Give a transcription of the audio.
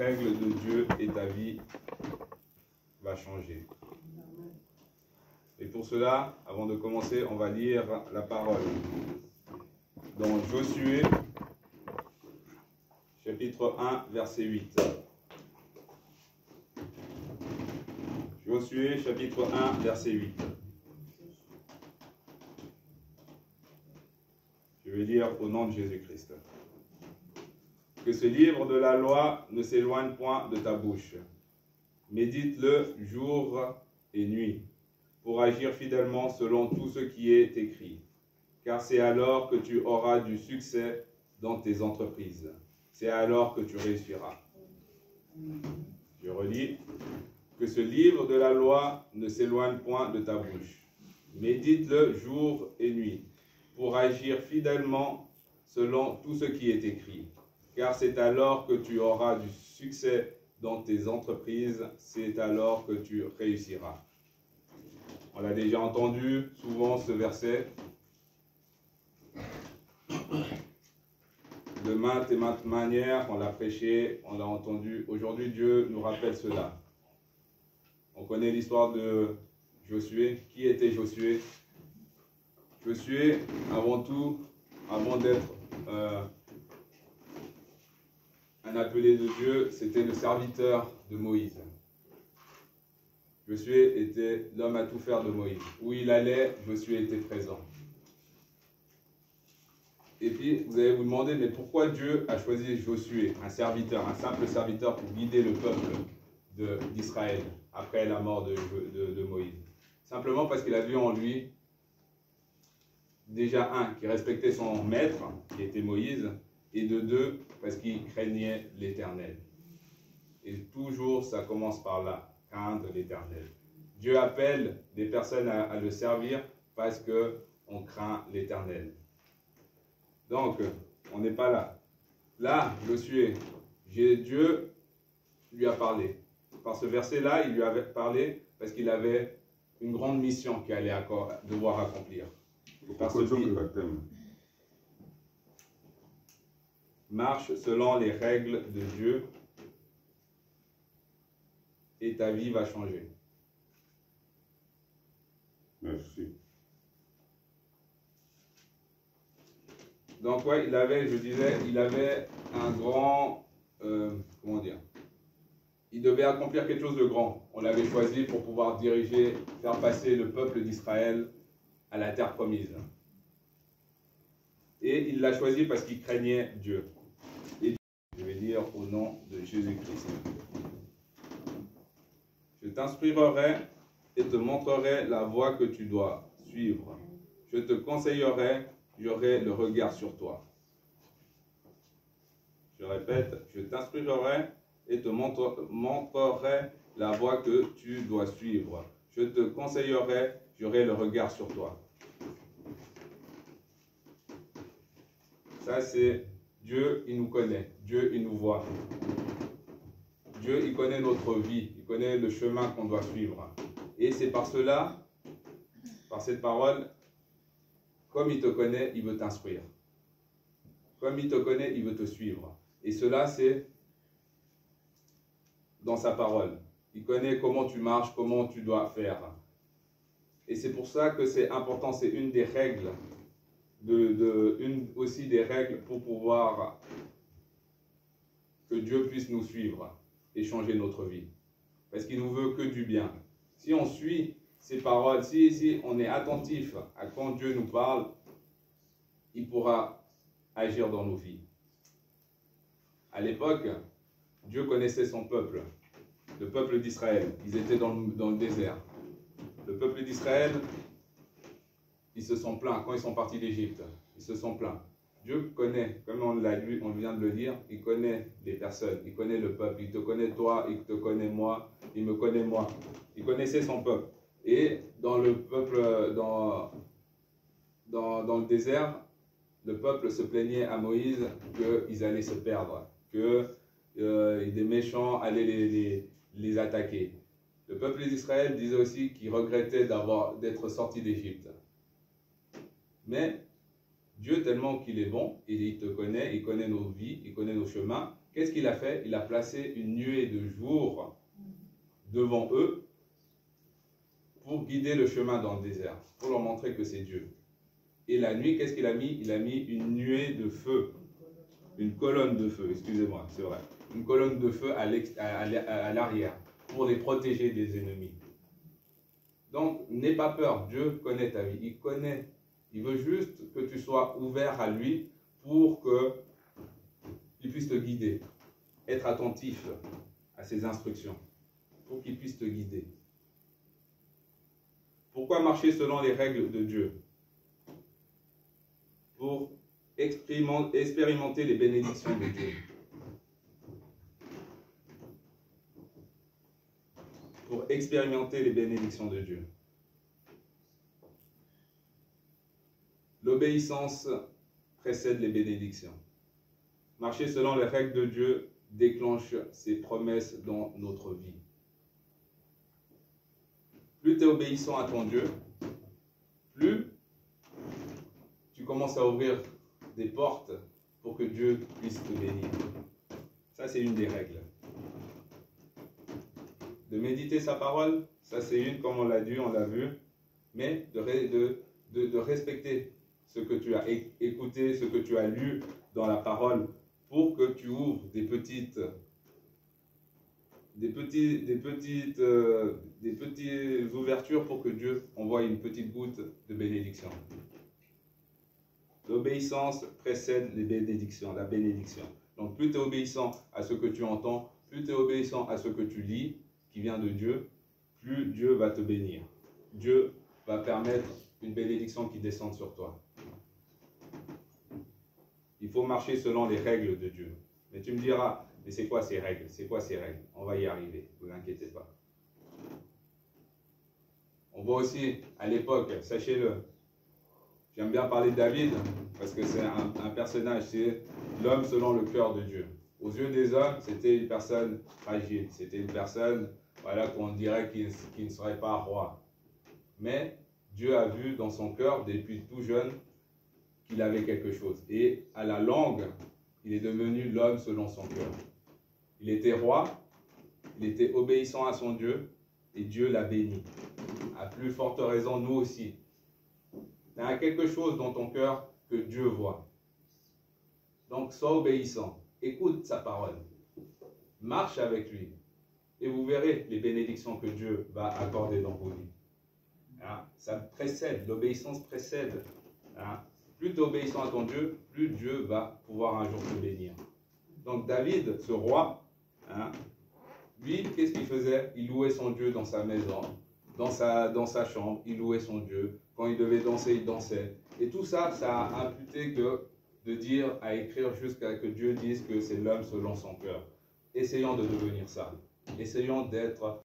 règles de Dieu et ta vie va changer. Et pour cela, avant de commencer, on va lire la parole. Dans Josué, chapitre 1, verset 8. Josué, chapitre 1, verset 8. Je vais lire au nom de Jésus-Christ. Que ce livre de la loi ne s'éloigne point de ta bouche. Médite-le jour et nuit, pour agir fidèlement selon tout ce qui est écrit. Car c'est alors que tu auras du succès dans tes entreprises. C'est alors que tu réussiras. Je relis. Que ce livre de la loi ne s'éloigne point de ta bouche. Médite-le jour et nuit, pour agir fidèlement selon tout ce qui est écrit. Car c'est alors que tu auras du succès dans tes entreprises, c'est alors que tu réussiras. On l'a déjà entendu souvent ce verset. De maintes et maintes manières, on l'a prêché, on l'a entendu. Aujourd'hui, Dieu nous rappelle cela. On connaît l'histoire de Josué. Qui était Josué? Josué, avant tout, avant d'être un appelé de Dieu, c'était le serviteur de Moïse. Josué était l'homme à tout faire de Moïse. Où il allait, Josué était présent. Et puis, vous allez vous demander, mais pourquoi Dieu a choisi Josué, un serviteur, un simple serviteur pour guider le peuple d'Israël après la mort de Moïse? Simplement parce qu'il a vu en lui, déjà un, qui respectait son maître, qui était Moïse, et de deux, parce qu'il craignait l'Éternel. Et toujours, ça commence par là, craindre l'Éternel. Dieu appelle des personnes à le servir parce qu'on craint l'Éternel. Donc, on n'est pas là. Là, Josué, Dieu lui a parlé. Par ce verset-là, il lui avait parlé parce qu'il avait une grande mission qu'il allait devoir accomplir. Marche selon les règles de Dieu et ta vie va changer. Merci. Donc, ouais, il avait un grand, comment dire, il devait accomplir quelque chose de grand. On l'avait choisi pour pouvoir diriger, faire passer le peuple d'Israël à la terre promise. Et il l'a choisi parce qu'il craignait Dieu. Et je vais dire au nom de Jésus-Christ. Je t'instruirai et te montrerai la voie que tu dois suivre. Je te conseillerai, j'aurai le regard sur toi. Je répète, je t'instruirai et te montrerai la voie que tu dois suivre. Je te conseillerai, j'aurai le regard sur toi. Ça, c'est Dieu, il nous connaît. Dieu, il nous voit. Dieu, il connaît notre vie. Il connaît le chemin qu'on doit suivre. Et c'est par cela, par cette parole, comme il te connaît, il veut t'instruire. Comme il te connaît, il veut te suivre. Et cela, c'est dans sa parole. Il connaît comment tu marches, comment tu dois faire. Et c'est pour ça que c'est important, c'est une des règles, aussi des règles pour pouvoir que Dieu puisse nous suivre et changer notre vie. Parce qu'il nous veut que du bien. Si on suit ces paroles, si on est attentif à quand Dieu nous parle, il pourra agir dans nos vies. À l'époque, Dieu connaissait son peuple, le peuple d'Israël. Ils étaient dans le désert. Le peuple d'Israël, ils se sont plaints quand ils sont partis d'Égypte. Ils se sont plaints. Dieu connaît, comme on vient de le dire, il connaît les personnes, il connaît le peuple, il te connaît toi, il te connaît moi, il me connaît moi. Il connaissait son peuple. Et dans le peuple, dans le désert, le peuple se plaignait à Moïse qu'ils allaient se perdre, que des méchants allaient les attaquer. Le peuple d'Israël disait aussi qu'il regrettait d'être sorti d'Égypte. Mais Dieu, tellement qu'il est bon, il te connaît, il connaît nos vies, il connaît nos chemins, qu'est-ce qu'il a fait? Il a placé une nuée de jour devant eux pour guider le chemin dans le désert, pour leur montrer que c'est Dieu. Et la nuit, qu'est-ce qu'il a mis? Il a mis une nuée de feu, une colonne de feu, excusez-moi, c'est vrai, une colonne de feu à l'arrière, pour les protéger des ennemis. Donc, n'aie pas peur, Dieu connaît ta vie, il connaît, il veut juste que tu sois ouvert à lui pour qu'il puisse te guider, être attentif à ses instructions, pour qu'il puisse te guider. Pourquoi marcher selon les règles de Dieu? Pour expérimenter les bénédictions de Dieu. Pour expérimenter les bénédictions de Dieu. L'obéissance précède les bénédictions. Marcher selon les règles de Dieu déclenche ses promesses dans notre vie. Plus tu es obéissant à ton Dieu, plus tu commences à ouvrir des portes pour que Dieu puisse te bénir. Ça, c'est une des règles. De méditer sa parole, ça c'est une, comme on l'a dit, on l'a vu, mais de respecter ce que tu as écouté, ce que tu as lu dans la parole, pour que tu ouvres des petites ouvertures pour que Dieu envoie une petite goutte de bénédiction. L'obéissance précède les bénédictions, la bénédiction. Donc plus tu es obéissant à ce que tu entends, plus tu es obéissant à ce que tu lis, qui vient de Dieu, plus Dieu va te bénir. Dieu va permettre une bénédiction qui descende sur toi. Il faut marcher selon les règles de Dieu. Mais tu me diras, mais c'est quoi ces règles? C'est quoi ces règles? On va y arriver, ne vous inquiétez pas. On voit aussi, à l'époque, sachez-le, j'aime bien parler de David, parce que c'est un personnage, c'est l'homme selon le cœur de Dieu. Aux yeux des hommes, c'était une personne fragile, c'était une personne, voilà, qu'on dirait qu'il ne serait pas roi. Mais Dieu a vu dans son cœur, depuis tout jeune, qu'il avait quelque chose. Et à la longue, il est devenu l'homme selon son cœur. Il était roi, il était obéissant à son Dieu, et Dieu l'a béni. À plus forte raison, nous aussi. Il y a quelque chose dans ton cœur que Dieu voit. Donc, sois obéissant. Écoute sa parole. Marche avec lui. Et vous verrez les bénédictions que Dieu va accorder dans vos vies. Hein? Ça précède, l'obéissance précède. Hein? Plus tu es obéissant à ton Dieu, plus Dieu va pouvoir un jour te bénir. Donc David, ce roi, hein, lui, qu'est-ce qu'il faisait? Il louait son Dieu dans sa maison, dans sa chambre, il louait son Dieu. Quand il devait danser, il dansait. Et tout ça, ça a imputé que de dire, à écrire jusqu'à que Dieu dise que c'est l'homme selon son cœur. Essayons de devenir ça. Essayons d'être